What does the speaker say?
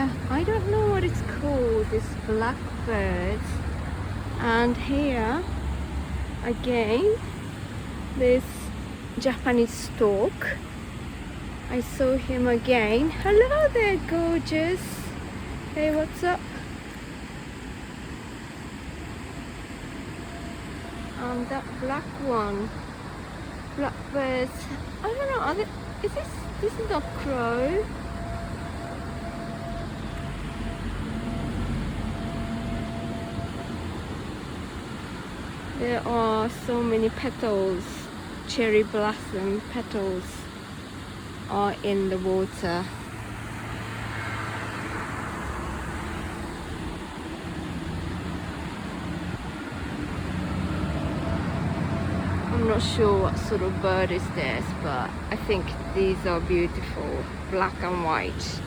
here, I don't know what it's called, this blackbird. And here again, this Japanese stork. I saw him again. Hello there, gorgeous. Hey, what's up? That black one, blackbirds. I don't know. Are they, is this is not crow? There are so many petals, cherry blossom petals are in the water. I'm not sure what sort of bird is this, but I think these are beautiful, black and white.